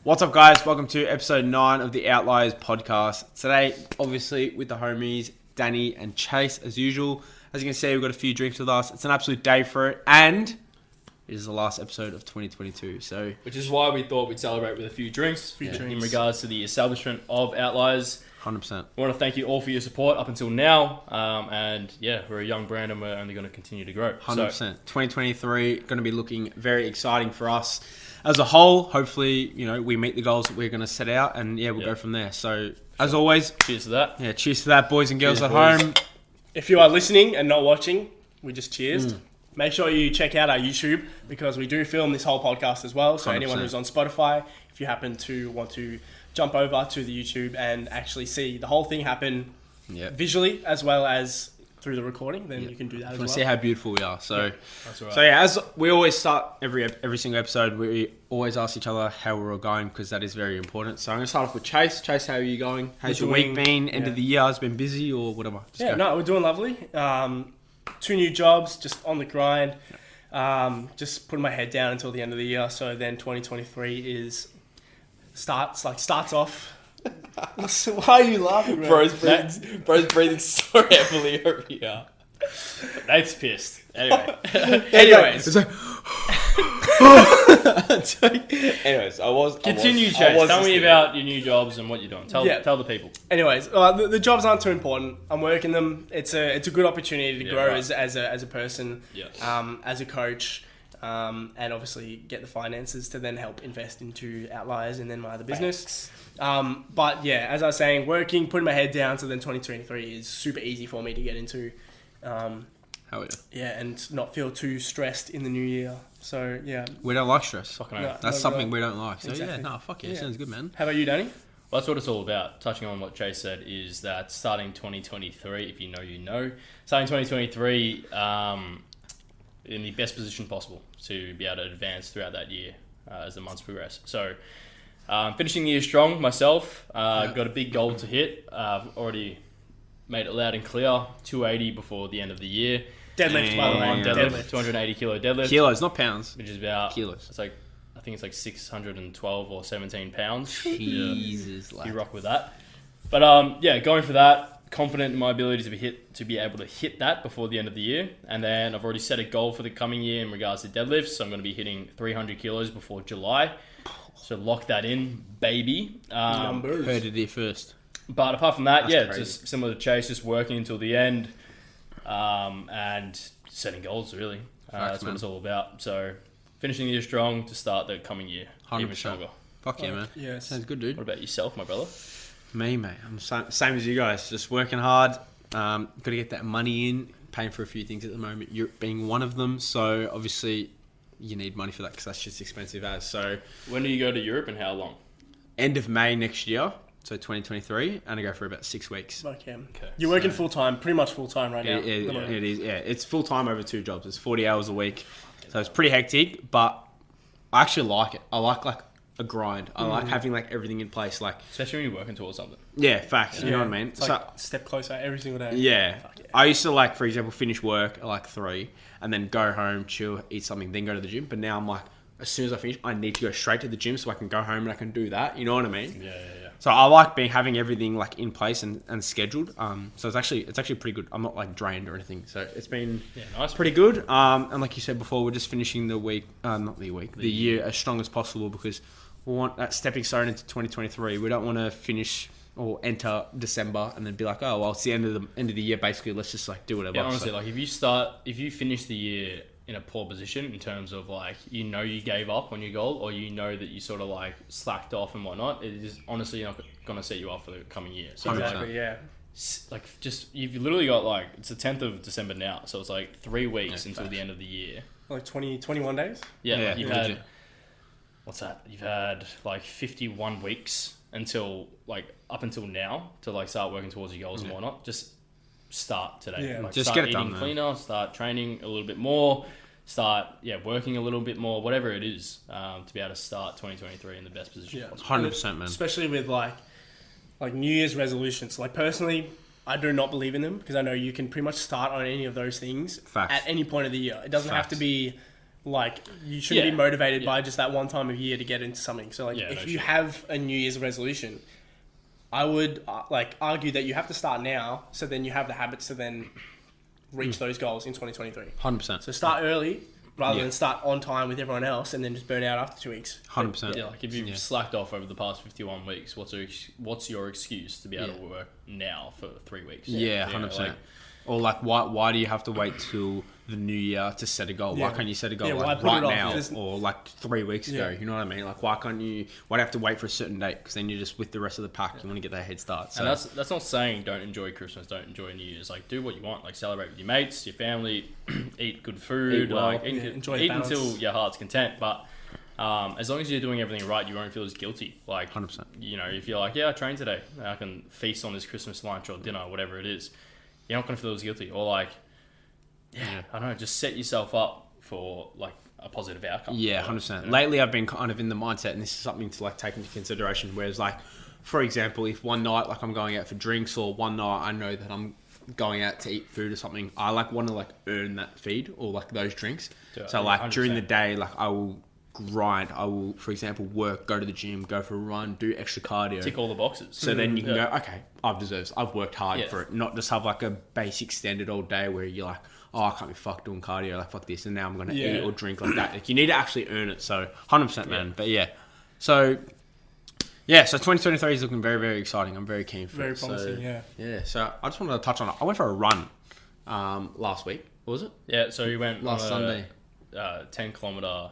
What's up, guys? Welcome to episode 9 of the Outliers podcast. Today, obviously, with the homies, Danny and Chase, as usual. As you can see, we've got a few drinks with us. It's an absolute day for it, and it is the last episode of 2022. So, which is why we thought we'd celebrate with a few drinks in regards to the establishment of Outliers. 100%. I want to thank you all for your support up until now. And we're a young brand and we're only going to continue to grow. 100%. 2023 going to be looking very exciting for us as a whole. Hopefully, we meet the goals that we're going to set out, and we'll go from there. So, as always, cheers to that. Yeah, cheers to that, boys and girls at home. If you are listening and not watching, we just cheersed. Make sure you check out our YouTube because we do film this whole podcast as well. So 100%. Anyone who's on Spotify, if you happen to want to jump over to the YouTube and actually see the whole thing happen visually as well as through the recording, then you can do that as well. See how beautiful we are. So, that's right. So as we always start every single episode, we always ask each other how we're all going because that is very important. So I'm going to start off with Chase. Chase, how are you going? How's your week been? End of the year has been busy or whatever? We're doing lovely. 2 new jobs, just on the grind. Just putting my head down until the end of the year. So then 2023 starts off. Why are you laughing, bro? Bro's breathing so heavily over here. Nate's pissed. Anyway. Anyways, I was. Continue, Chase. Tell me about your new jobs and what you're doing. Tell the people. Anyways, the jobs aren't too important. I'm working them. It's a good opportunity to grow as a person, as a coach, and obviously get the finances to then help invest into Outliers and then my other business. But as I was saying, working, putting my head down, so then 2023 is super easy for me to get into. Hell yeah. And not feel too stressed in the new year. So, we don't like stress. That's something we don't like. So, exactly. Sounds good, man. How about you, Danny? Well, that's what it's all about. Touching on what Chase said is that starting 2023, if you know, you know. Starting 2023 in the best position possible to be able to advance throughout that year as the months progress. So, finishing the year strong myself. Got a big goal to hit. I've already made it loud and clear. 280 before the end of the year. Deadlift, by the way. Deadlift. 280 kilo deadlift. Kilos, not pounds. Which is about... Kilos. It's like... I think it's like 612 or 17 pounds. Jesus. You rock with that. But going for that. Confident in my ability to be able to hit that before the end of the year. And then I've already set a goal for the coming year in regards to deadlifts. So I'm going to be hitting 300 kilos before July. So lock that in, baby. Numbers. Heard it here first. But apart from that, just similar to Chase, just working until the end and setting goals, really. That's what it's all about. So finishing the year strong to start the coming year 100%. Even stronger. Fuck yeah, man. Yeah, sounds good, dude. What about yourself, my brother? Me, mate. I'm same as you guys. Just working hard. Got to get that money in. Paying for a few things at the moment. Europe being one of them. So obviously you need money for that because that's just expensive as. So when do you go to Europe and how long? End of May next year. So 2023, and I go for about 6 weeks. Okay. You're working full-time, pretty much full-time right now. It is. It's full-time over 2 jobs. It's 40 hours a week. So it's pretty hectic, but I actually like it. I like a grind. I like having everything in place. Especially when you're working towards something. Yeah, facts. You know what I mean? It's a step closer every single day. Yeah. I used to for example, finish work at 3 and then go home, chill, eat something, then go to the gym. But now I'm as soon as I finish, I need to go straight to the gym so I can go home and I can do that. You know what I mean? Yeah. So I like having everything in place and scheduled. So it's actually pretty good. I'm not drained or anything. So it's been pretty good. And like you said before, we're just finishing the year as strong as possible because we want that stepping stone into 2023. We don't want to finish or enter December and then be like, oh well, it's the end of the year. Basically, let's just do whatever. Yeah, honestly, if you finish the year in a poor position in terms of you gave up on your goal or that you sort of slacked off and whatnot, it is honestly not going to set you up for the coming year. So exactly, you've literally got it's the 10th of December now, so it's 3 weeks until the end of the year. 21 days? Yeah, you've had what's that? You've had 51 weeks until up until now to start working towards your goals and whatnot. Just start today. Yeah. Just start get it eating done, cleaner, start training a little bit more, start working a little bit more, whatever it is, to be able to start 2023 in the best position possible. 100%, man. Especially with New Year's resolutions. Personally, I do not believe in them because I know you can pretty much start on any of those things at any point of the year. It doesn't have to be Like, you shouldn't be motivated by just that one time of year to get into something. So, like, if you have a New Year's resolution, I would, argue that you have to start now, so then you have the habits to then reach those goals in 2023. 100%. So start early, rather than start on time with everyone else and then just burn out after 2 weeks. 100%. Yeah, like if you've slacked off over the past 51 weeks, what's your excuse to be able to work now for 3 weeks? Yeah, 100%. Or like, why do you have to wait till the new year to set a goal? Why can't you set a goal like right now or like 3 weeks ago? You know what I mean? Like, why do you have to wait for a certain date? Because then you're just with the rest of the pack. You want to get that head start. So. And that's not saying don't enjoy Christmas, don't enjoy New Year's. Like, do what you want. Like, celebrate with your mates, your family, eat good food, enjoy eat until your heart's content. But as long as you're doing everything right, you won't feel as guilty. Like, 100%. You know, if you're like, I trained today, I can feast on this Christmas lunch or dinner, whatever it is. You're not going to feel as guilty. Or like, I don't know, just set yourself up for like a positive outcome. Yeah, 100%. Lately I've been kind of in the mindset, and this is something to like take into consideration, whereas like, for example, if one night like I'm going out for drinks, or one night I know that I'm going out to eat food or something, I like want to like earn that feed or like those drinks. So like 100%. During the day, like I will grind. I will, for example, work, go to the gym, go for a run, do extra cardio. Tick all the boxes. So then you can go, okay, I've worked hard for it. Not just have like a basic standard all day where you're like, I can't be fucked doing cardio, like fuck this, and now I'm going to eat or drink like that. Like, you need to actually earn it. So 100%, man. But so 2023 is looking very, very exciting. I'm very keen for it. Very promising, Yeah, so I just wanted to touch on it. I went for a run last week. What was it? Yeah, so you went last Sunday. 10 kilometer.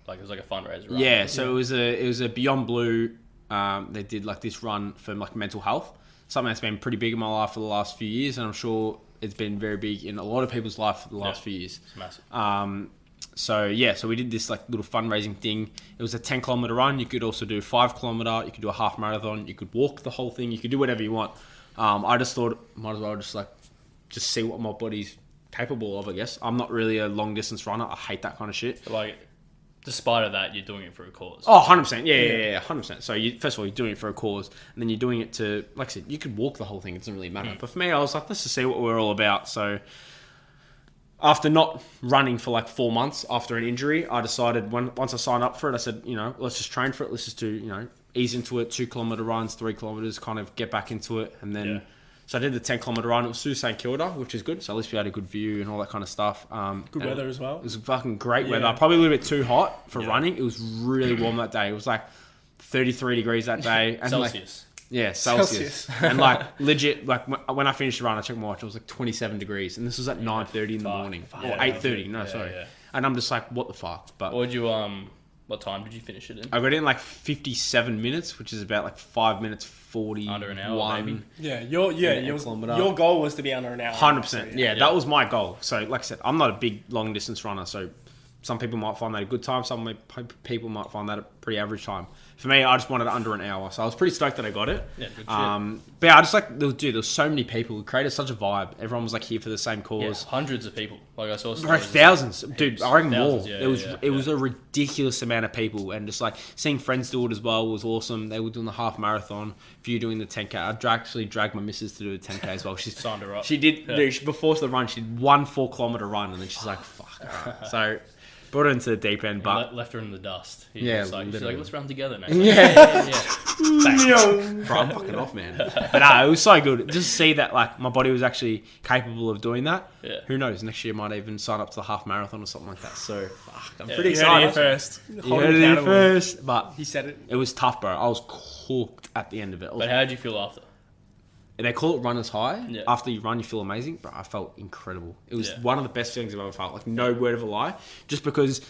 Like, it was like a fundraiser run. Yeah, so it was a Beyond Blue. They did like this run for like mental health, something that's been pretty big in my life for the last few years, and I'm sure it's been very big in a lot of people's life for the last few years. It's massive. So we did this like little fundraising thing. It was a 10 kilometer run. You could also do 5 kilometer. You could do a half marathon. You could walk the whole thing. You could do whatever you want. I just thought might as well just see what my body's capable of. I guess I'm not really a long distance runner. I hate that kind of shit. But like, despite of that, you're doing it for a cause. Oh, 100%. Yeah, 100%. So first of all, you're doing it for a cause, and then you're doing it to, like I said, you could walk the whole thing. It doesn't really matter. But for me, I was like, let's just see what we're all about. So after not running for like 4 months after an injury, I decided once I signed up for it, I said, let's just train for it. Let's just do, ease into it, 2 kilometer runs, 3 kilometers, kind of get back into it. And then... So I did the 10 kilometer run. It was through St Kilda, which is good. So at least we had a good view and all that kind of stuff. Good weather as well. It was fucking great weather. Probably a little bit too hot for running. It was really warm that day. It was like 33 degrees that day. And Celsius. Celsius. And like legit, like when I finished the run, I checked my watch. It was like 27 degrees, and this was at 9:30 in the morning or 8:30. No, sorry. Yeah. And I'm just like, what the fuck? But what did you What time did you finish it in? I got it in like 57 minutes, which is about like 5 minutes 40. Under an hour, maybe. Your goal was to be under an hour. 100%. Yeah, that was my goal. So, like I said, I'm not a big long distance runner. So, some people might find that a good time. Some people might find that a pretty average time. For me, I just wanted it under an hour. So I was pretty stoked that I got it. Yeah, good shit. But yeah, I just like, there was so many people. It created such a vibe. Everyone was like here for the same cause. Yeah, hundreds of people. Like I saw thousands. Dude, I reckon more. Yeah, it was a ridiculous amount of people. And just like seeing friends do it as well was awesome. They were doing the half marathon. Few doing the 10K. I actually dragged my missus to do the 10K as well. She signed her up. She did. Yeah. Dude, before the run, she did 1 4 kilometer run. And then she's like, fuck. So... brought her into the deep end, but... left her in the dust. She's like, let's run together now. Yeah. Bro, I'm fucking off, man. But it was so good. Just to see that, like, my body was actually capable of doing that. Yeah. Who knows? Next year I might even sign up to the half marathon or something like that. So, I'm pretty You excited. heard it first. But he said it. It was tough, bro. I was cooked at the end of it. But how did you feel after? They call it runner's high. Yeah. After you run, you feel amazing. Bro, I felt incredible. It was one of the best feelings I've ever felt. Like, no word of a lie. Just because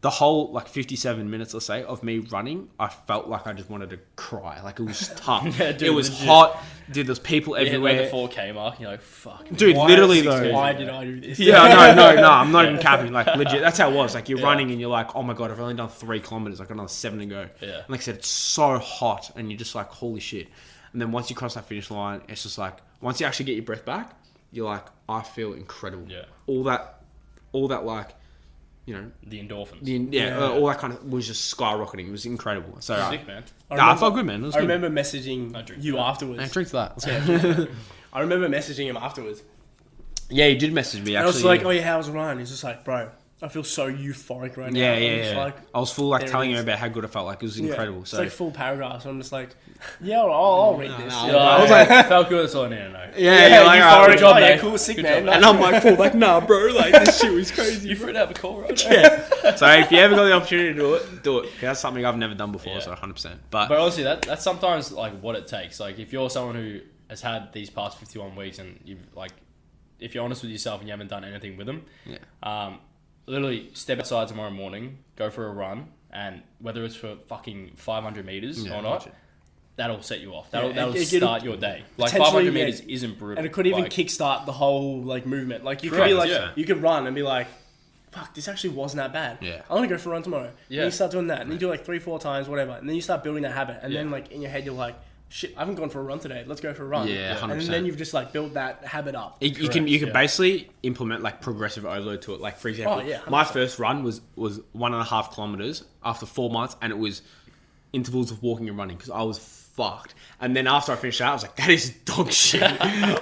the whole, like, 57 minutes, let's say, of me running, I felt like I just wanted to cry. Like, it was tough. Dude, it was hot. Dude, there's people everywhere. You hit like the 4K mark, and you're like, fuck. Dude, literally, though. Why did I do this? Yeah, no, I'm not even capping. Like, legit, that's how it was. Like, you're running and you're like, oh my God, I've only done 3 kilometers. I've got another 7 to go. Yeah. And like I said, it's so hot, and you're just like, holy shit. And then once you cross that finish line, it's just like, once you actually get your breath back, you're like, I feel incredible. Yeah. All that like, you know, the endorphins. All that kind of was just skyrocketing. It was incredible. So sick, man. I felt good, man. It was I good. remember messaging you afterwards. I drink that. I remember messaging him afterwards. Yeah, he did message me. Actually, And I was like, "Oh yeah, how was the run?" He's just like, "Bro, I feel so euphoric right now. Yeah, I'm yeah, just yeah. like, I was full like there it telling him is. about how good I felt. Like it was incredible. It's So like full paragraphs. I'm just like, yeah, I'll read this. no, Yeah, I was like, felt good. That's all I need to know. yeah, like, euphoric. good job, Oh, yeah, mate. cool, sick Good man. job. and I'm like full like, nah, bro, like this shit was crazy. You threw it out of a call, right? Yeah. So if you ever got the opportunity to do it, do it. 'Cause that's something I've never done before, Yeah. so 100%. But honestly, that's sometimes like what it takes. Like if you're someone who has had these past 51 weeks and you've like, if you're honest with yourself and you haven't done anything with them, literally step outside tomorrow morning, go for a run, and whether it's for fucking 500 meters or not, that'll set you off. That'll start your day. Like 500 meters isn't brutal, and it could even like, kickstart the whole like movement. Like you could Correct, be like, yeah. you could run and be like, fuck, this actually wasn't that bad. Yeah. I want to go for a run tomorrow. Yeah. And you start doing that, and you do like 3-4 times, whatever, and then you start building that habit, and Yeah. then like in your head you're like, shit, I haven't gone for a run today. Let's go for a run. Yeah, 100%. And then you've just like built that habit up. you can basically implement like progressive overload to it. Like for example, my first run was 1.5 kilometers after 4 months, and it was intervals of walking and running because I was fucked. And then after I finished that, I was like, that is dog shit.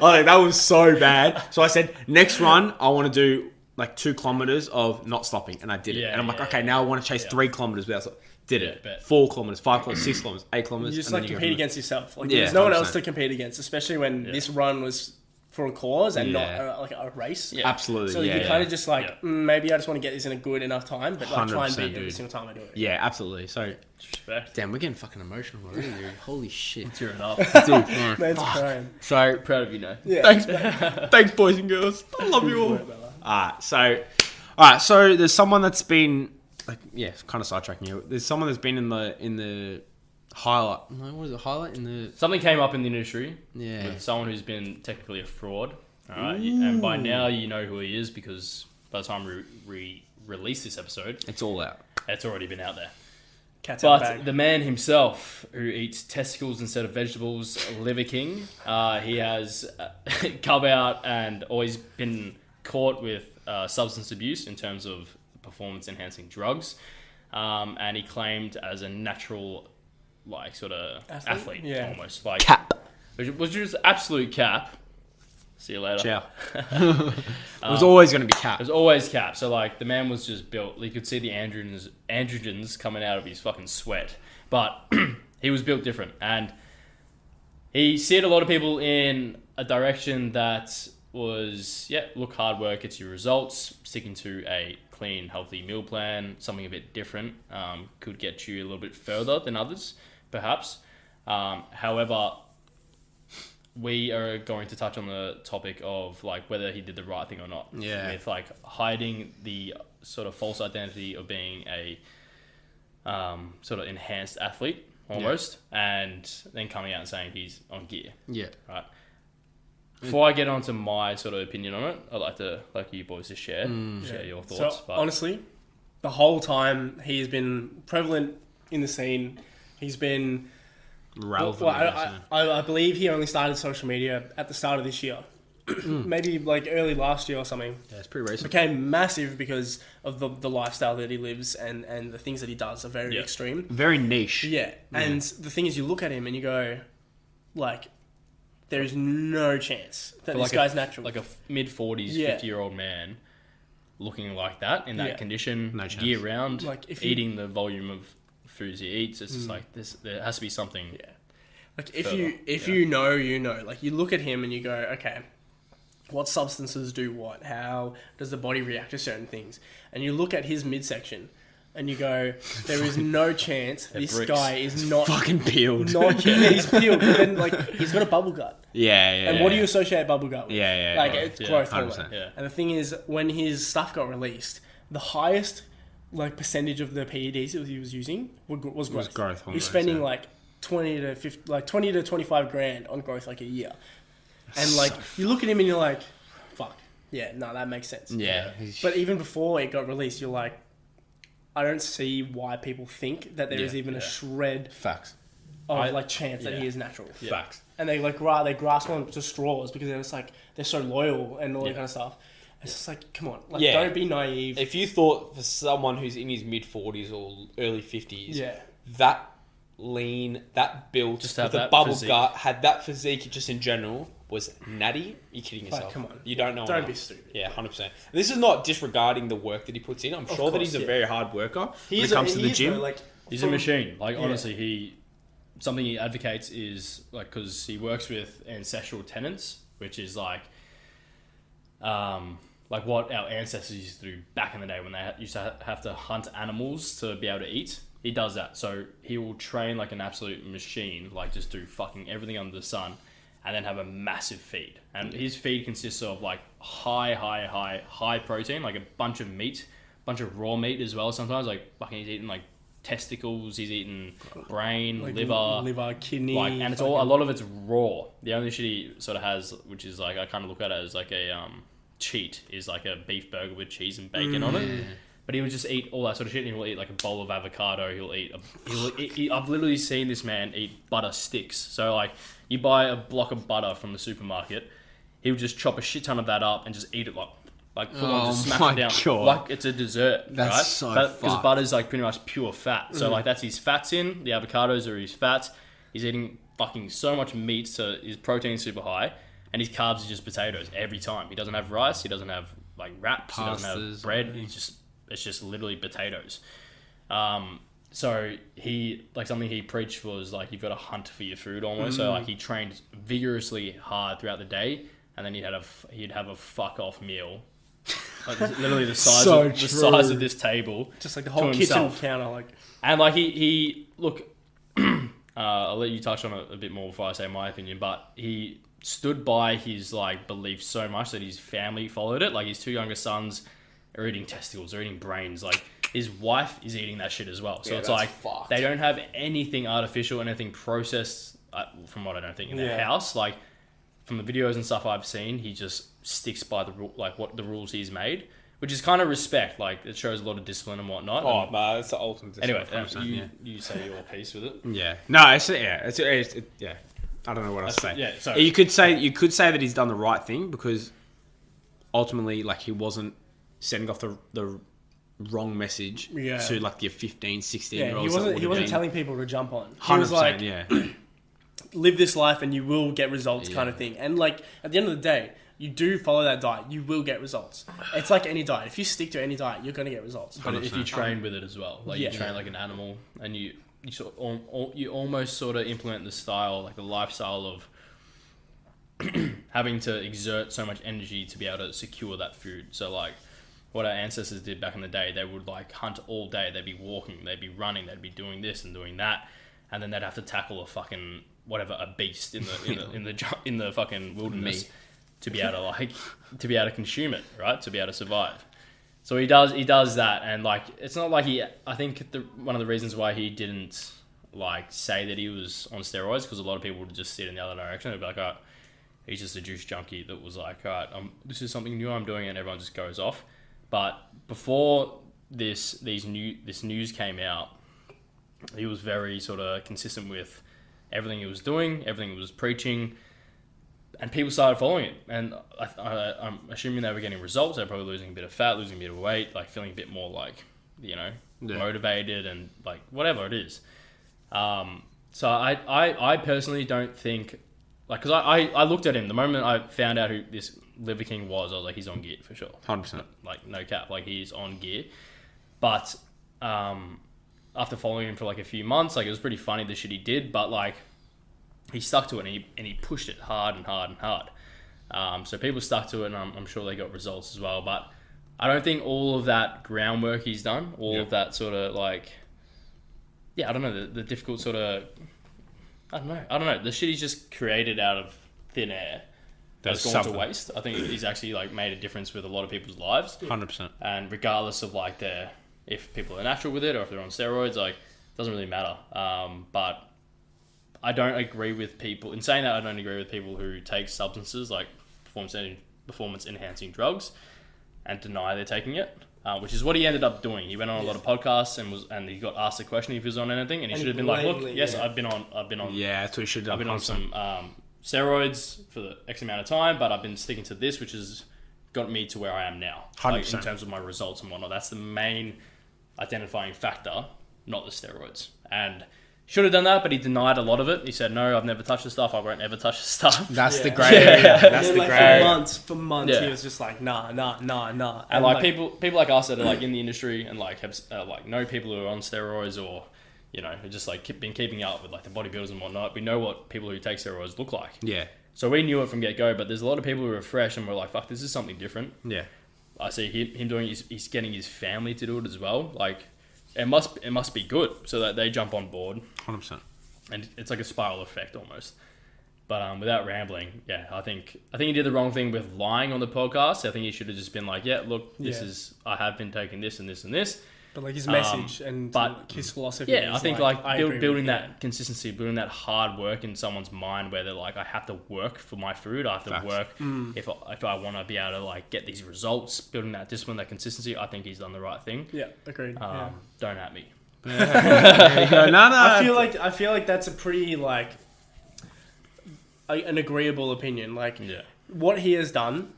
Like that was so bad. So I said, next run I want to do like 2 kilometers of not stopping, and I did it. And I'm like, okay, now I want to chase 3 kilometers without stopping. Did it. bet. 4 kilometers, 5 kilometers, 6 kilometers, 8 kilometers. You just and like then you compete go against yourself. Like Yeah, there's no one 100%. else to compete against, especially when this run was for a cause and not like a race. Yeah. Absolutely. So you kind of just like, maybe I just want to get this in a good enough time, but like try and 100%, beat every dude. single time I do it. Yeah, absolutely. So, Respect. damn, we're getting fucking emotional already, dude. Holy shit. Tearing up. Dude, Man's crying. so, Proud of you, know. Yeah. thanks, boys and girls. I love you all. Alright, so there's someone that's been, like, yeah, kind of sidetracking you. There's someone that's been in the highlight. No, what is it? Highlight in the. Something came up in the industry Yeah. with someone who's been technically a fraud. All right, and by now you know who he is because by the time we release this episode, It's all out. it's already been out there. Cat's out the But bag. the man himself, who eats testicles instead of vegetables, Liver King, he has come out and always been caught with substance abuse in terms of performance-enhancing drugs, and he claimed as a natural, like sort of athlete, almost like Cap. which was absolute cap. See you later. Ciao. It was always going to be cap. There's always cap. So like the man was just built. You could see the androgens coming out of his fucking sweat, but he was built different, and he steered a lot of people in a direction that was look, hard work gets you results. Sticking to a clean, healthy meal plan, something a bit different, could get you a little bit further than others, perhaps. However, we are going to touch on the topic of like whether he did the right thing or not. Yeah. With like hiding the sort of false identity of being a sort of enhanced athlete almost, and then coming out and saying he's on gear. Yeah. Right. Before I get on to my sort of opinion on it, I'd like you boys to share your thoughts. So honestly, the whole time he's been prevalent in the scene. He's been Relevant. I believe he only started social media at the start of this year. Maybe like early last year or something. Yeah, it's pretty recent. Became massive because of the lifestyle that he lives and the things that he does are very extreme. Very niche. Yeah. And the thing is, you look at him and you go, like, there is no chance that this guy's natural. Like a mid-40s, 50-year-old man looking like that, in that condition, No chance. year-round, Like, if eating the volume of foods he eats. It's just like this. There has to be something. Yeah. Like if you know, you know. Like you look at him and you go, okay, what substances do what? How does the body react to certain things? And you look at his midsection and you go, there is no chance this bricks. guy is not Fucking peeled. he's peeled, but then like he's got a bubble gut. Yeah. And what do you associate bubble gut with? Yeah. Like it's growth 100%. hormone. Yeah. And the thing is, when his stuff got released, the highest like percentage of the PEDs that he was using was growth. growth hormones, He's spending yeah. like 20 to 25 grand on growth like a year. And like you look at him and you're like, fuck. Yeah, no, that makes sense. Yeah. But even before it got released, you're like, I don't see why people think that there is even a shred Facts. of like chance that he is natural. Facts. And they like they grasp on to straws because they're just like they're so loyal and all that kind of stuff. It's just like, come on, like don't be naive. If you thought for someone who's in his mid-40s or early 50s, Yeah. that lean, that built, Just with have a that bubble physique. gut, had that physique just in general, was natty. You're kidding yourself. come on. You don't know. Don't be stupid. Yeah, 100%. This is not disregarding the work that he puts in. I'm sure that he's a very hard worker when it comes to the gym. He's a machine. Like, honestly, something he advocates is, like, because he works with ancestral tenants, which is like what our ancestors used to do back in the day when they used to have to hunt animals to be able to eat. He does that. So he will train like an absolute machine, like just do fucking everything under the sun, and then have a massive feed. And his feed consists of like high protein, like a bunch of meat, bunch of raw meat as well. Sometimes like fucking he's eating like testicles, he's eating brain, like liver, kidney, and it's all, a lot of it's raw. The only shit he sort of has, which is like, I kind of look at it as like a cheat, is like a beef burger with cheese and bacon on it. But he would just eat all that sort of shit. And he'll eat like a bowl of avocado. He'll eat. I've literally seen this man eat butter sticks. So like, you buy a block of butter from the supermarket, he would just chop a shit ton of that up and just eat it like full on, just smash it down God. like it's a dessert. That's right? so because butter's like pretty much pure fat. So like, that's his fats in. The avocados are his fats. He's eating fucking so much meat, so his protein's super high, and his carbs are just potatoes every time. He doesn't have rice. He doesn't have like wraps. He doesn't have bread. It's just literally potatoes. So he, like, something he preached was like, you've got to hunt for your food almost. So like, he trained vigorously hard throughout the day, and then he'd have a fuck off meal, like literally the size the size of this table, just like the whole kitchen counter, like. And like he look, I'll let you touch on it a bit more before I say my opinion, but he stood by his like beliefs so much that his family followed it. Like, his two younger sons are eating testicles, they're eating brains. Like, his wife is eating that shit as well. So it's like, fucked. They don't have anything artificial, anything processed, from what I don't think, in their house. Like, from the videos and stuff I've seen, he just sticks by the rules he's made, which is kind of respect. Like, it shows a lot of discipline and whatnot. Oh, but it's the ultimate discipline. Anyway, you say your piece with it. Yeah. No, it's yeah. I don't know what else to say. Yeah. So you could say that he's done the right thing, because ultimately, like, he wasn't sending off the wrong message to like your 15, 16-year-olds. He wasn't telling people to jump on. 100%, he was like, live this life and you will get results, kind of thing. And like, at the end of the day, you do follow that diet, you will get results. It's like any diet. If you stick to any diet, you're going to get results. But if you train with it as well, like you train like an animal, and you almost sort of implement the style, like the lifestyle of having to exert so much energy to be able to secure that food. So like, what our ancestors did back in the day, they would like hunt all day. They'd be walking, they'd be running, they'd be doing this and doing that, and then they'd have to tackle a beast in the fucking wilderness to be able to consume it, right? To be able to survive. So he does that, and like, it's not like I think one of the reasons why he didn't like say that he was on steroids, because a lot of people would just sit in the other direction. They'd be like, oh, he's just a juice junkie that was like, all right, this is something new I'm doing, and everyone just goes off. But before this news came out, he was very sort of consistent with everything he was doing, everything he was preaching, and people started following it. And I'm assuming they were getting results. They were probably losing a bit of fat, losing a bit of weight, like feeling a bit more like, motivated and like whatever it is. So I personally don't think, like, because I looked at him the moment I found out who this Liver King was. I was like, he's on gear for sure, 100%. Like, no cap, like, he's on gear. But after following him for like a few months, like, it was pretty funny the shit he did, but like, he stuck to it, and he pushed it hard and hard and hard. So people stuck to it, and I'm sure they got results as well. But I don't think all of that groundwork he's done, all of that sort of like, I don't know, the difficult sort of, I don't know, the shit he's just created out of thin air has gone to waste. I think he's actually like made a difference with a lot of people's lives. 100%. And regardless of like if people are natural with it or if they're on steroids, like, it doesn't really matter. But I don't agree with people, in saying that, I don't agree with people who take substances like performance enhancing drugs and deny they're taking it. Which is what he ended up doing. He went on a lot of podcasts and he got asked a question if he was on anything, and he should have been like, "Look, yes, I've been on." Yeah, that's what he should have done. I've been on some steroids for the X amount of time, but I've been sticking to this, which has got me to where I am now, like, in terms of my results and whatnot. That's the main identifying factor, not the steroids. And should have done that, but he denied a lot of it. He said, "No, I've never touched the stuff. I won't ever touch the stuff." That's the grey area. That's the like, grey area. For months, he was just like, nah. And like people like us that are like in the industry and like have like know people who are on steroids or who just like been keeping up with like the bodybuilders and whatnot. We know what people who take steroids look like. Yeah. So we knew it from get go. But there's a lot of people who are fresh and we're like, "Fuck, this is something different." Yeah. I see him doing. He's getting his family to do it as well. Like it must be good so that they jump on board. 100%. And it's like a spiral effect almost. But without rambling, yeah, I think he did the wrong thing with lying on the podcast. I think he should have just been like, yeah, look, I have been taking this and this and this. But like his message and but his philosophy. Yeah, I think like building that. that consistency, building that hard work in someone's mind where they're like, I have to work for my food. I have to work if I want to be able to like get these results. Building that discipline, that consistency. I think he's done the right thing. Yeah, agreed. Don't at me. There you go. No. I feel like that's a pretty like an agreeable opinion. Like what he has done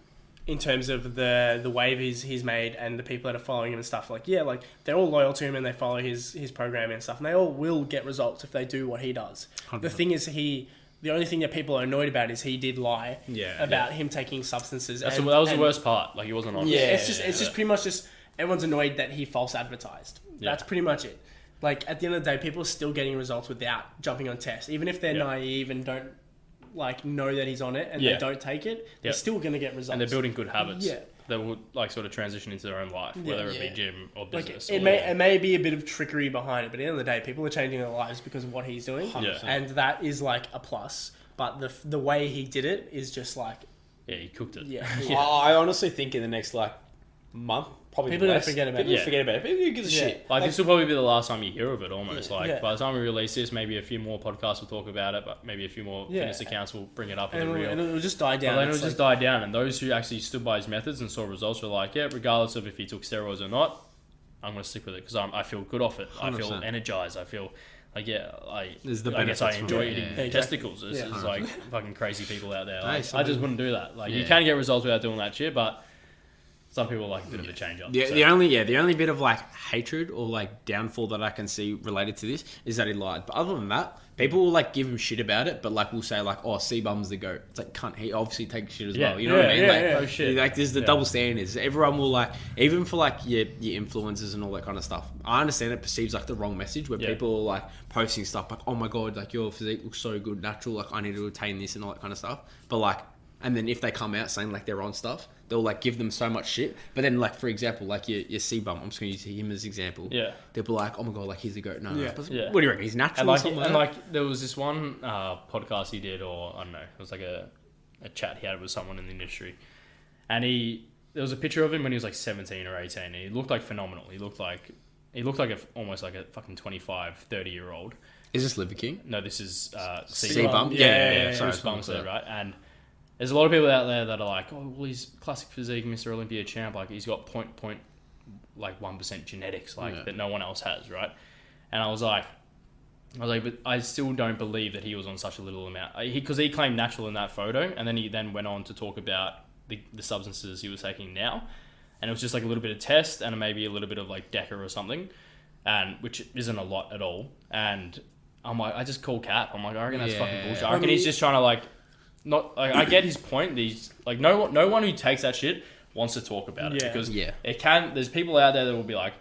in terms of the wave he's made and the people that are following him and stuff. Like like they're all loyal to him and they follow his program and stuff. And they all will get results if they do what he does. 100%. The thing is the only thing that people are annoyed about is he did lie about him taking substances. That was the worst part. Like he wasn't honest. Yeah, it's just pretty much just everyone's annoyed that he false advertised. That's pretty much it. Like at the end of the day, people are still getting results without jumping on tests, even if they're naive and don't like know that he's on it and they don't take it. They're still going to get results, and they're building good habits. That will like sort of transition into their own life, whether it be gym or business. Like it may be a bit of trickery behind it, but at the end of the day, people are changing their lives because of what he's doing, and that is like a plus. But the way he did it is just like he cooked it. I honestly think in the next like month, probably people are going to forget about it. People forget about it. People give a shit. Like this will probably be the last time you hear of it. Almost by the time we release this, maybe a few more podcasts will talk about it, but maybe a few more fitness accounts will bring it up in the reel. And it'll just die down. But then it'll just die down. And those who actually stood by his methods and saw results were like, regardless of if he took steroids or not, I'm going to stick with it because I feel good off it. 100%. I feel energized. I feel like I guess I enjoy eating testicles. It's like fucking crazy people out there. Like, I just wouldn't do that. Like you can get results without doing that shit, but some people like a bit of a change up. The only bit of like hatred or like downfall that I can see related to this is that he lied. But other than that, people will like give him shit about it, but like we'll say like, oh, CBum's the GOAT. It's like, cunt, he obviously takes shit as well. You know what I mean? Oh shit. Like there's the double standards. Everyone will like, even for like your influencers and all that kind of stuff. I understand it perceives like the wrong message where people are like posting stuff like, oh my god, like your physique looks so good, natural. Like I need to attain this and all that kind of stuff. But like, and then if they come out saying like they're on stuff, they'll like give them so much shit. But then like, for example, like your CBum, I'm just going to use him as an example. Yeah. They'll be like, oh my god, like he's a GOAT. No. What do you reckon? He's natural and like there was this one podcast he did, or I don't know, it was like a chat he had with someone in the industry. And there was a picture of him when he was like 17 or 18. And he looked like phenomenal. He looked like almost like a fucking 25, 30-year-old. Is this Liver King? No, this is CBum. Yeah. Sorry, right? And there's a lot of people out there that are like, oh, well, he's classic physique, Mr. Olympia champ. Like, he's got 1% genetics, that no one else has, right? And I was like, but I still don't believe that he was on such a little amount. Because he claimed natural in that photo, and then he went on to talk about the substances he was taking now. And it was just like a little bit of test and maybe a little bit of like Deca or something, and which isn't a lot at all. And I'm like, I just call cap. I'm like, I reckon that's fucking bullshit. I reckon he's just trying to like, not like, I get his point. He's like, no one who takes that shit wants to talk about it because it can. There's people out there that will be like,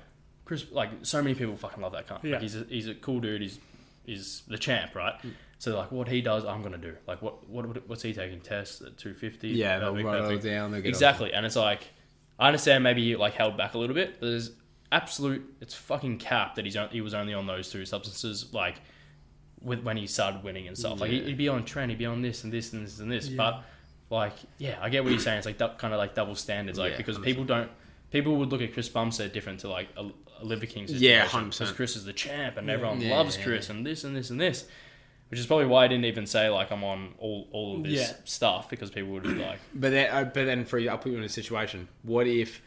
Chris, like so many people fucking love that cunt. Like he's a cool dude. He's the champ, right? So like what he does, I'm gonna do. Like what's he taking tests at 250? Yeah, they'll write it down. Exactly, and it's like I understand maybe he like held back a little bit. But there's it's fucking cap that he was only on those two substances like. When he started winning and stuff, like he'd be on trend, he'd be on this and this and this and this, but like I get what you're saying. It's like kind of like double standards, like because 100%. people would look at Chris Bumstead different to like a Liver King situation, because Chris is the champ and everyone loves Chris and this and this and this, which is probably why I didn't even say like I'm on all of this stuff, because people would be like. But then I'll put you in a situation. What if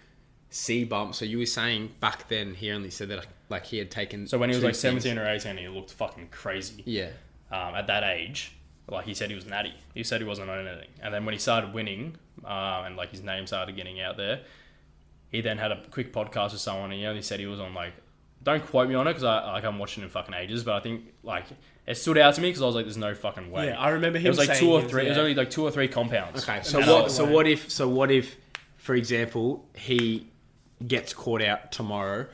CBum? So you were saying back then he only said that like he had taken. So when he was like 17 or 18, he looked fucking crazy. Yeah. At that age, like he said he was natty. He said he wasn't on anything. And then when he started winning, and like his name started getting out there, he then had a quick podcast with someone, and he only said he was on like don't quote me on it because I haven't watched it in fucking ages, but I think like it stood out to me because I was like, there's no fucking way. Yeah, I remember him. It was like saying two or three. It was only like 2 or 3 compounds. Okay, And what if, for example, he gets caught out tomorrow?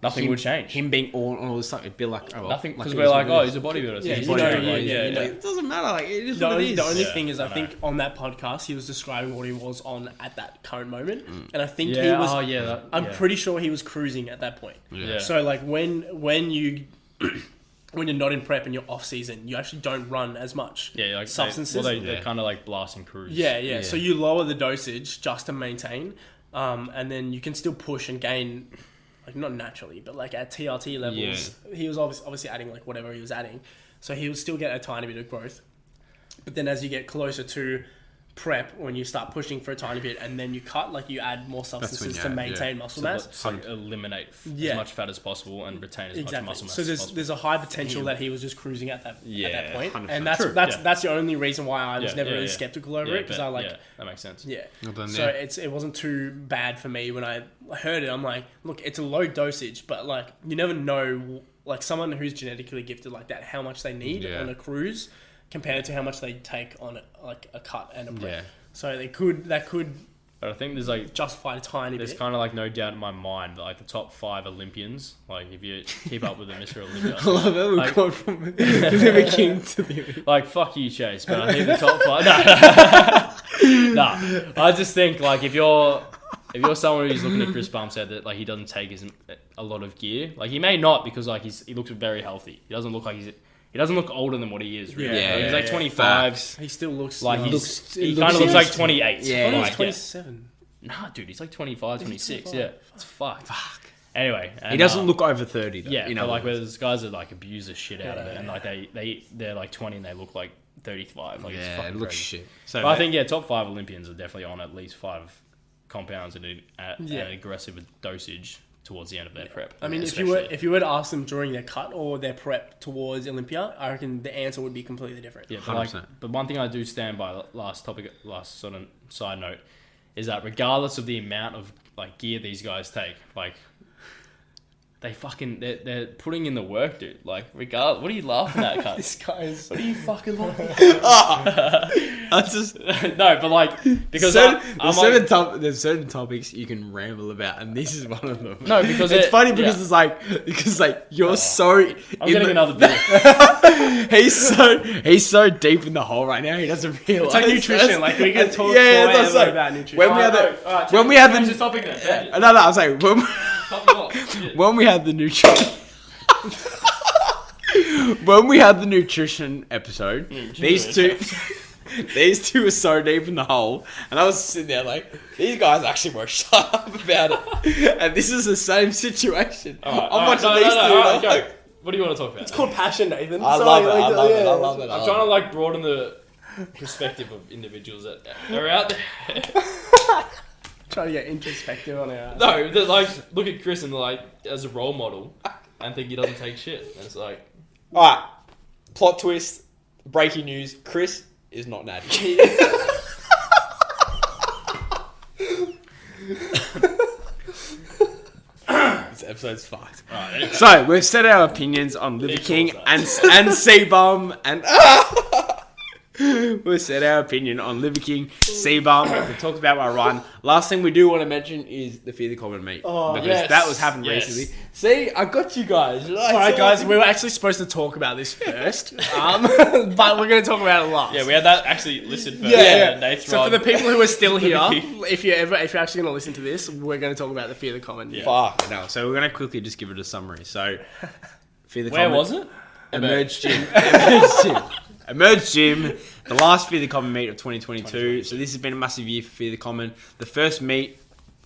Nothing would change. Him being all this stuff, it'd be like, oh, well, nothing, because like we're like, oh, he's a bodybuilder. Yeah, He's you a know, bodybuilder. Like, it doesn't matter. Like, it is The what it is. only Yeah, thing is, I I think on that podcast, he was describing what he was on at that current moment, and I think Yeah, he was. I'm yeah. pretty sure he was cruising at that point. Yeah. So like when you when you're not in prep and you're off season, you actually don't run as much. Yeah, like substances. They're kind of like blasting cruise. Yeah. So you lower the dosage just to maintain, and then you can still push and gain, like not naturally, but like at TRT levels, he was obviously adding like whatever he was adding, so he would still get a tiny bit of growth. But then as you get closer to prep, when you start pushing for a tiny bit and then you cut, like you add more substances to maintain muscle mass. So eliminate as much fat as possible and retain as much muscle mass. So as possible. there's a high potential that he was just cruising at that point, 100%. and that's the only reason why I was never really skeptical over it, because I like that makes sense. Yeah. Well done, So it wasn't too bad for me when I heard it. I'm like, look, it's a low dosage, but like you never know, like someone who's genetically gifted like that, how much they need on a cruise compared to how much they take on like a cut and a prep. Yeah. So that could But I think there's like justify a tiny there's bit. kind of like no doubt in my mind that like the top 5 Olympians, like if you keep up with the Mr. Olympia, I love it. We've gone from the king to the... like fuck you, Chase. But I think the top 5. Nah, I just think like if you're someone who's looking at Chris Bumstead that like he doesn't take a lot of gear, like he may not because like he looks very healthy. He doesn't look older than what he is. Really. Yeah, Like, he's like 25. Facts. He still looks Like young. he kind of looks like 28. Yeah. I thought he was Like, 27. Nah, dude, he's like 25, 26. 25? Yeah, it's fucked. Anyway, He doesn't look over 30 though. Yeah, you know, but like where there's guys that like abuse the shit out of it, Yeah. and like they're like 20 and they look like 35. Like it's yeah, fucking it looks crazy. shit. So But I think top 5 Olympians are definitely on at least 5 compounds at an Yeah. aggressive dosage towards the end of their prep. I mean, especially. if you were to ask them during their cut or their prep towards Olympia, I reckon the answer would be completely different. Yeah, but, like, 100%. but one thing I do stand by, last sort of side note, is that regardless of the amount of like gear these guys take, like they're putting in the work, dude. Like regardless, what are you laughing at, cunt? This guy is... What are you fucking laughing at? I just No, but like because there's certain topics you can ramble about, and this is one of them. No, because it's funny because it's like you're so. I'm getting another beer. He's so deep in the hole right now. He doesn't realize. It's like nutrition. Like we can talk that's forever about nutrition. When we had the topic then. no, I was like when we had the nutrition. When we had the nutrition episode, these two were so deep in the hole, and I was sitting there like, these guys actually won't shut up about it. And this is the same situation. I'm watching these two. Go. What do you want to talk about? It's called passion, Nathan. I love it. I'm trying to like broaden the perspective of individuals that are out there. Trying to get introspective on our... No, that like look at Chris and like as a role model and think he doesn't take shit. And it's like, All right, plot twist, breaking news: Chris is not natty. This episode's fucked. right, So we've said our opinions on Liver King and CBum and we've said our opinion on Liver King, CBum. We talked about my run. Last thing we do want to mention is the Fear the Common meet because that was happening recently. See, I got you guys. All right, guys, we were actually supposed to talk about this first, but we're going to talk about it last. yeah, we had that actually listed first. Yeah. Nate's So run. for the people who are still here, if you're actually going to listen to this, we're going to talk about the Fear the Common. Yeah. Fuck no. So we're gonna quickly just give it a summary. So, Fear the Where Common was it? Emerge Gym. Emerge Gym. The last Fear the Common meet of 2022. So this has been a massive year for Fear the Common. The first meet,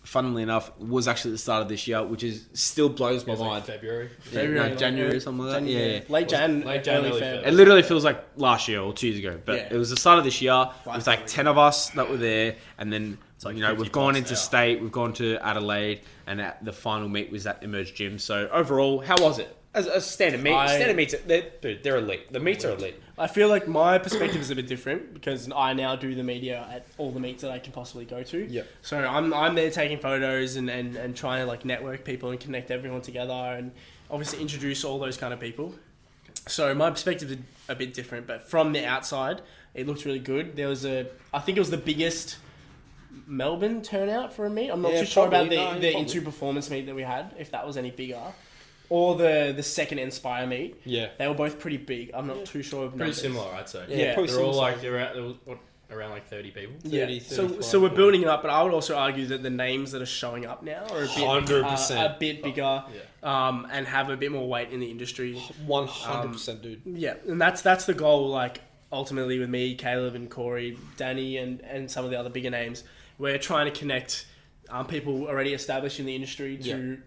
funnily enough, was actually at the start of this year, which is still blows my mind. February. January or something like that. Yeah. Late Jan, Late Jan, early early Feb. Feb. It literally feels like last year or 2 years ago, but Yeah. it was the start of this year. It was like 10 of us that were there, and then like we've 50 gone plus into now. state, we've gone to Adelaide, and the final meet was at Emerge Gym. So overall, how was it? as standard meats, they're elite. The meats are elite. I feel like my perspective is a bit different because I now do the media at all the meets that I can possibly go to. Yeah. So I'm there taking photos and trying to like network people and connect everyone together and obviously introduce all those kind of people. So my perspective is a bit different, but from the outside, it looked really good. I think it was the biggest Melbourne turnout for a meet. I'm not too sure about the Into Performance meet that we had, if that was any bigger. Or the second Inspire meet. Yeah. They were both pretty big. I'm not too sure of Pretty numbers. similar, I'd say. Yeah. They're all like, around like 30 people? 30, so we're building it up, but I would also argue that the names that are showing up now are a bit, 100%. A bit bigger and have a bit more weight in the industry. 100%, dude. Yeah, and that's the goal, like, ultimately with me, Caleb and Corey, Danny and some of the other bigger names. We're trying to connect people already established in the industry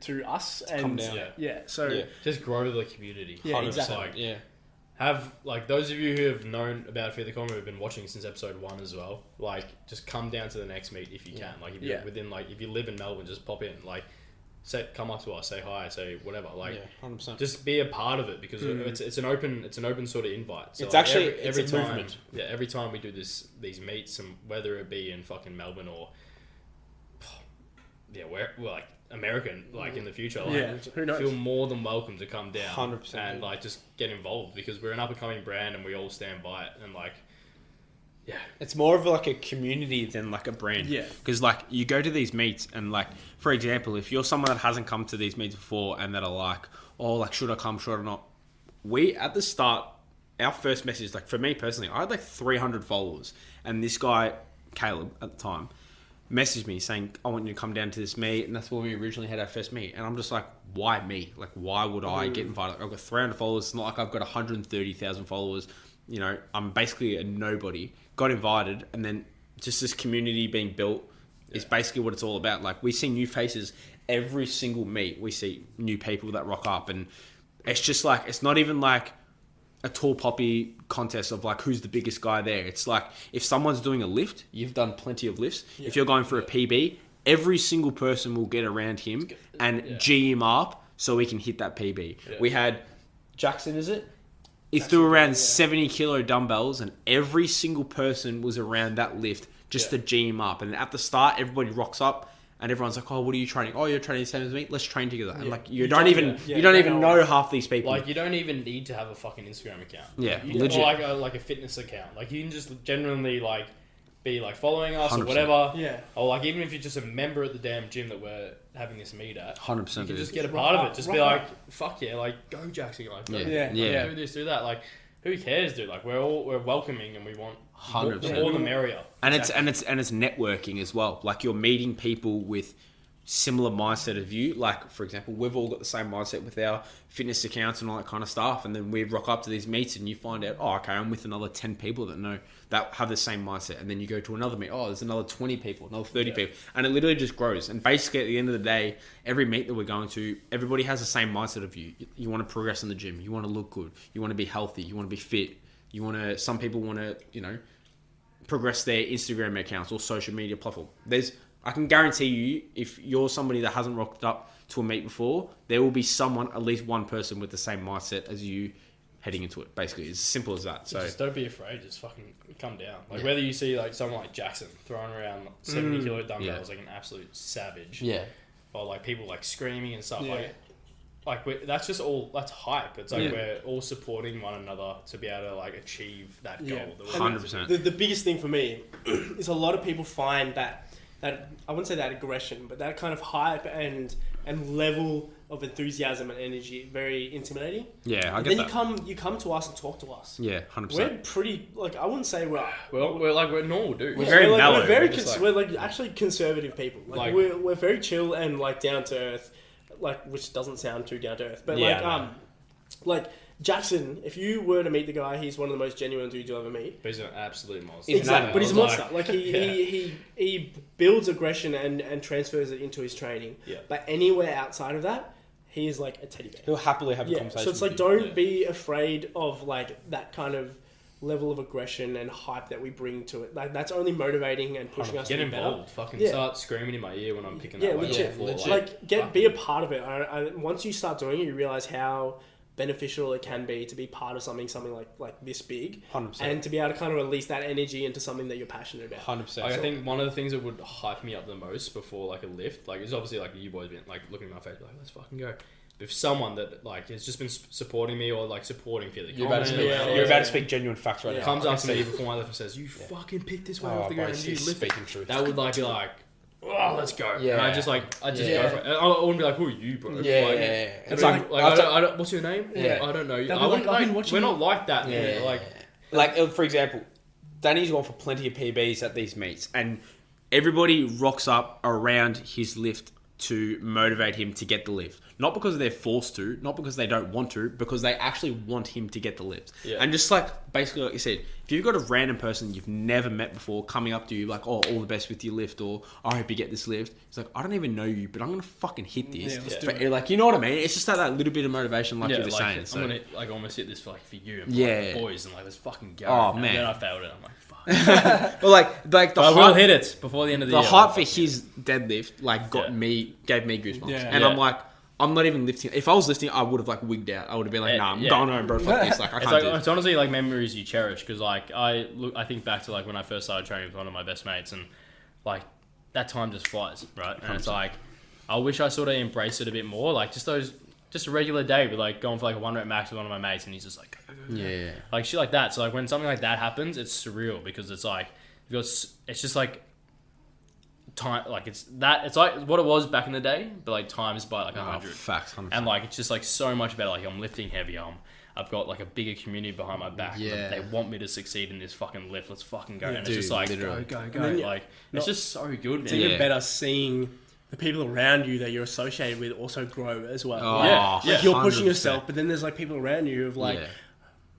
to us. And come down. Just grow the community. Yeah, exactly. Like, have, like, those of you who have known about Fear the Comment, who have been watching since episode 1 as well, like, just come down to the next meet if you can. Like, if you're within, like, if you live in Melbourne, just pop in. Like, come up to us, say hi, say whatever. Like, 100%. just be a part of it because it's an open sort of invite. So it's like, actually every it's a time, movement. Yeah, every time we do these meets, and whether it be in fucking Melbourne or we're like American, like in the future, like, who knows? feel more than welcome to come down 100%, and like just get involved because we're an up and coming brand and we all stand by it and like. Yeah, it's more of like a community than like a brand. Yeah, because like you go to these meets and like, for example, if you're someone that hasn't come to these meets before and that are like, oh, like should I come, should I not? We at the start, our first message, like for me personally, I had like 300 followers, and this guy Caleb at the time messaged me saying, I want you to come down to this meet, and that's when we originally had our first meet. And I'm just like, why me? Like, why would I get invited? Like, I've got 300 followers. It's not like I've got 130,000 followers. You know, I'm basically a nobody. Got invited, and then just this community being built is basically what it's all about. Like, we see new faces every single meet. We see new people that rock up, and it's just like, it's not even like a tall poppy contest of like who's the biggest guy there. It's like if someone's doing a lift, you've done plenty of lifts. If you're going for a PB, every single person will get around him and G him up so he can hit that PB. We had Jackson, is it? He threw around 70 kilo dumbbells, and every single person was around that lift just to G him up. And at the start, everybody rocks up. And everyone's like, oh, what are you training? Oh, you're training the same as me? Let's train together. And like, you don't even know half these people. Like, you don't even need to have a fucking Instagram account. Yeah, legit. Or like a fitness account. Like, you can just genuinely like be like following us 100%. or whatever. Yeah. Or like, even if you're just a member at the damn gym that we're having this meet at. 100%. You can just get a part of it. Just be like, fuck yeah, like, go Jackson. Like, go, do this, do that. Like, who cares, dude? Like, we're welcoming and we want 100%. The more the merrier. And it's networking as well. Like, you're meeting people with similar mindset of you. Like, for example, we've all got the same mindset with our fitness accounts and all that kind of stuff. And then we rock up to these meets and you find out, oh, okay, I'm with another 10 people that have the same mindset. And then you go to another meet. Oh, there's another 20 people, another 30 people. And it literally just grows. And basically at the end of the day, every meet that we're going to, everybody has the same mindset of you. You want to progress in the gym. You want to look good. You want to be healthy. You want to be fit. Some people want to, progress their Instagram accounts or social media platform. I can guarantee you, if you're somebody that hasn't rocked up to a meet before, there will be at least one person with the same mindset as you heading into it. Basically, it's as simple as that. So just don't be afraid. Just fucking come down. Like, whether you see like someone like Jackson throwing around 70 kilo dumbbells like an absolute savage. Yeah. Or like people like screaming and stuff that's just all, that's hype. It's like we're all supporting one another to be able to like achieve that goal. 100%. The biggest thing for me is a lot of people find that I wouldn't say that aggression, but that kind of hype and level of enthusiasm and energy very intimidating. Yeah, I get that. Then you come to us and talk to us. Yeah, 100%. We're pretty, like, I wouldn't say we're normal dudes. We're very mellow. We're like actually conservative people. Like we're very chill and like down to earth. Like, which doesn't sound too down to earth, but like Jackson, if you were to meet the guy, he's one of the most genuine dudes you'll ever meet. But he's an absolute monster. Exactly, but he's a monster. Like he builds aggression and transfers it into his training. Yeah. But anywhere outside of that, he is like a teddy bear. He'll happily have a conversation. So it's like, don't be afraid of like that kind of level of aggression and hype that we bring to it. Like, that's only motivating and pushing us to be involved. better. Fucking start screaming in my ear when I'm picking that weight. Legit. Like, be a part of it. Once you start doing it, you realize how beneficial it can be to be part of something like this big, 100%. and to be able to kind of release that energy into something that you're passionate about. 100%. Like, I think one of the things that would hype me up the most before like a lift, like it's obviously like you boys been like looking at my face like, let's fucking go. If someone that like has just been supporting me or like supporting Philly, You're about to speak genuine facts right now. Comes up to me before my lift and says, "You fucking picked this way off the ground and you lift it." Truth. That would like be like, "Oh, let's go!" Yeah. And I just go for it. I wouldn't be like, "Who are you, bro?" It's like I don't. What's your name? Yeah. I don't know. I've been watching. We're not like that. Man. Like for example, Danny's gone for plenty of PBs at these meets, and everybody rocks up around his lift to motivate him to get the lift. Not because they're forced to, not because they don't want to, because they actually want him to get the lift. Yeah. And just like, basically like you said, if you've got a random person you've never met before coming up to you like, oh, all the best with your lift, or I hope you get this lift. It's like, I don't even know you, but I'm going to fucking hit this. Yeah, let's do but it. like, you know what I mean? It's just that little bit of motivation like you were saying. I'm gonna like almost hit this for you and Yeah. the boys and like let's fucking go. Oh, and man. then I failed it. I'm like, fuck. But like the But I will hit it before the end of the the year. hype for his deadlift like gave me goosebumps. Yeah. And I'm like, I'm not even lifting. If I was lifting, I would have like wigged out. I would have been like, nah, I'm going home, bro. Fuck this. Like, I can't do it. It's honestly like memories you cherish because like I think back to like when I first started training with one of my best mates and like that time just flies, right? And it's like I wish I sort of embraced it a bit more, like just a regular day with like going for like a 1 rep max with one of my mates and he's just like go. Yeah. Like shit like that. So like when something like that happens, it's surreal because it's like it's just like time, like it's like what it was back in the day, but like times by like 100. Facts, 100%. And like it's just like so much better. Like I'm lifting heavier. I've got like a bigger community behind my back. Yeah. They want me to succeed in this fucking lift. Let's fucking go. Yeah, and dude, it's just like literally. go. then Like it's just so good. It's Man. even better seeing the people around you that you're associated with also grow as well. Oh, Yeah. Like you're pushing 100%. yourself, but then there's like people around you who've like, Yeah.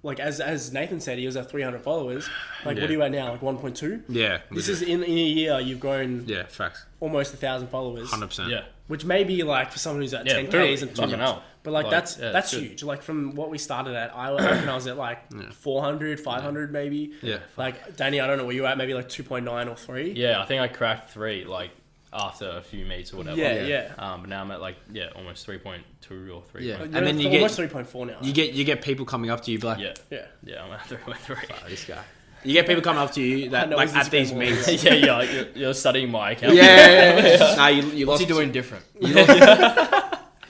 like as Nathan said, he was at 300 followers. Like, Yeah. what are you at now? Like 1.2. Yeah. This is in a year you've grown Yeah, facts. almost 1,000 followers. 100%. Yeah. Which may be like for someone who's at Yeah, 10Ks totally. and Fucking hell. but like that's it's good. huge. Like from what we started at, I reckon I was at like 400, 500 maybe. Yeah. Like Danny, I don't know where you were at, maybe like 2.9 or 3. Yeah, I think I cracked 3 like after a few meets or whatever. Yeah. But now I'm at like almost 3.2 or 3. Yeah. Like, And then you almost get 3.4 now. you get people coming up to you, be like, Yeah. I'm at 3.3. this guy. You get people coming up to you that know like his at these Instagram meets. yeah. Like you're studying my account. Yeah. Nah, you What's lost. he doing different?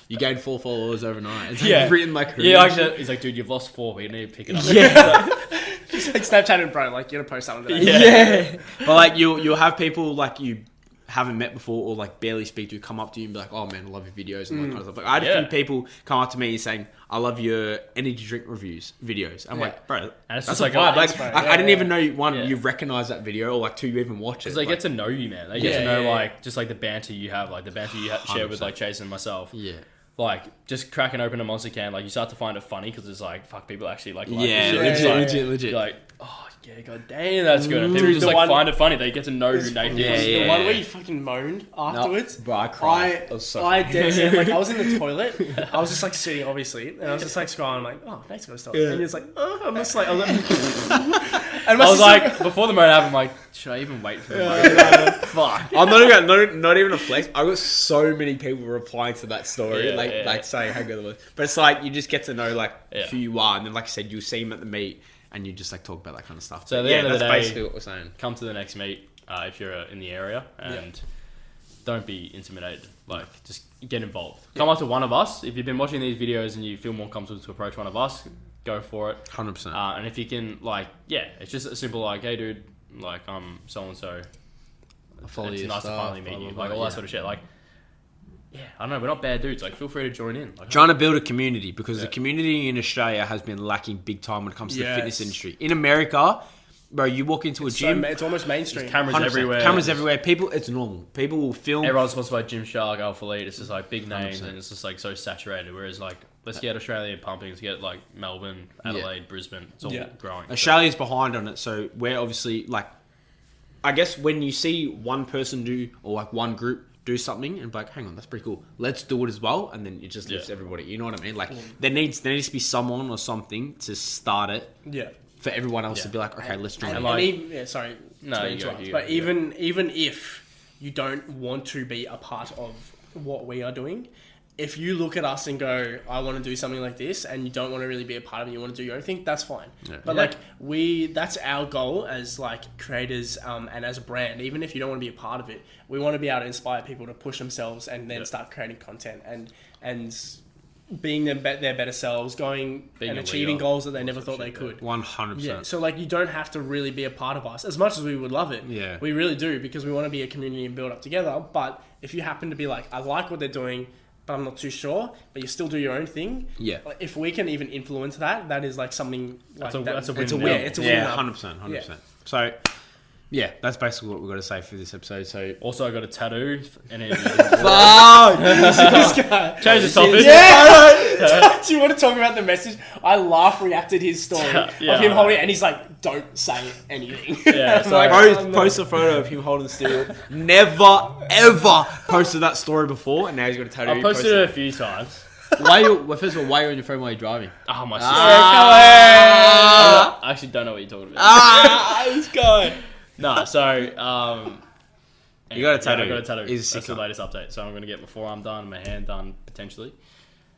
You gained 4 followers overnight. It's Yeah. like written like Yeah, actually, he's like, dude, you've lost 4, but you need to pick it up. Yeah. It's like Snapchat and bro, like you're gonna post something today. Yeah. But like you'll have people like you haven't met before or like barely speak to come up to you and be like, oh man, I love your videos and that kind of stuff. Like I had a few people come up to me saying, I love your energy drink videos. I'm like, bro, And it's that's just a like, vibe. oh, Like, bro. I didn't even know one, Yeah. you recognize that video or like 2, you even watch it. Because they Like, get to know you, man. They get to know, Yeah. like, just like the banter you have, like the banter you share with 100%. like Chase and myself. yeah. Like, just cracking open a Monster can, like, you start to find it funny because it's like, fuck, people actually like Yeah, this shit. It's like, legit. You're like, oh, yeah, god damn, that's good. And people Dude, just the like one- find it funny. They get to know who Nathan Yeah, is. yeah. The one where you fucking moaned afterwards. Bro, I cried. It was so I funny. dead set, like I was in the toilet. I was just like sitting, obviously, and I was just like scrolling. I'm like, oh, Nate's gonna stop. And he was like, oh, I'm just like, and I was like, before the moment happened, I'm like, should I even wait for the moment? Fuck. I'm not even a flex. I got so many people replying to that story, Yeah, like yeah. like saying how good it was. But it's like you just get to know like Yeah. who you are, and then like I said, you'll see them at the meet, and you just like talk about that kind of stuff. So at But the end of the that's day- basically what we're saying. Come to the next meet if you're in the area and don't be intimidated. Like, just get involved. Come up to one of us. If you've been watching these videos and you feel more comfortable to approach one of us, go for it. 100%. And if you can, like, it's just a simple, like, hey, dude, like, I'm so-and-so. Follow It's your nice to stuff, finally meet blah, you. blah, Like, blah, all that yeah. sort of shit. Like, I don't know, we're not bad dudes. Like, feel free to join in. Like, Trying to build a community because the community in Australia has been lacking big time when it comes to the fitness Yes. industry. In America, bro, you walk into a gym, it's almost mainstream. cameras 100%, everywhere. Cameras everywhere. People, it's normal. People will film. Everyone's sponsored by Gymshark, Alpha Elite. It's just like big names 100%. and it's just like so saturated. Whereas like, let's get Australia pumping. Let's get like Melbourne, Adelaide, Brisbane. It's all growing. Australia's behind on it, so we're obviously like, I guess when you see one person do or like one group do something and be like, hang on, that's pretty cool. Let's do it as well, and then it just lifts everybody. You know what I mean? Like there needs to be someone or something to start it. Yeah. For everyone else to be like, okay, let's join. And, it. like- even, sorry. No, to you go, interrupt, you but go. even if you don't want to be a part of what we are doing, if you look at us and go, I want to do something like this, and you don't want to really be a part of it, you want to do your own thing, that's fine. Yeah. But like that's our goal as like creators and as a brand. Even if you don't want to be a part of it, we want to be able to inspire people to push themselves and then start creating content and being their better selves, being and achieving goals that they never thought they could. 100%. Yeah. So like you don't have to really be a part of us as much as we would love it. Yeah. We really do, because we want to be a community and build up together. But if you happen to be like, I like what they're doing, but I'm not too sure, but you still do your own thing. Yeah. If we can even influence that is like something like that's a win. it's a win. It's a win. Yeah, 100%. So, yeah, that's basically what we've got to say for this episode. So, also, I got a tattoo. And This guy. Change the topic. Yeah. Do you want to talk about the message? I laugh reacted his story of him holding it, and he's like, "Don't say anything." Yeah, so post a photo of him holding the steroid. Never ever posted that story before, and now he's got a tattoo. I posted it a few times. First of all, why are you on your phone while you're driving? Oh, my sister. I actually don't know what you're talking about. This guy. No, so You got a tattoo. I got a tattoo. He's That's the latest update. So I'm going to get my forearm done, my hand done, potentially.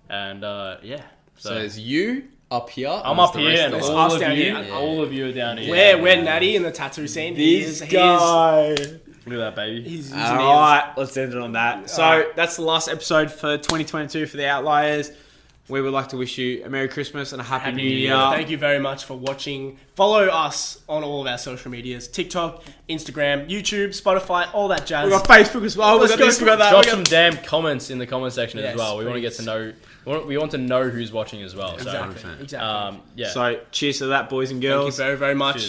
And So it's you up here. I'm up here, and It's all us of down you, here. all of you are down here. We're Natty in the tattoo scene. This guy. Look at that, baby. He's All right, let's end it on that. So that's the last episode for 2022 for the Outliers. We would like to wish you a Merry Christmas and a Happy New Year. Thank you very much for watching. Follow us on all of our social medias: TikTok, Instagram, YouTube, Spotify, all that jazz. We've got Facebook as well. We've got this, we've got that. Drop some damn comments in the comment section Yes, as well. We want to get to know. We want to know who's watching as well. Exactly. So, Exactly. yeah. So cheers to that, boys and girls. Thank you very, very much. Cheers.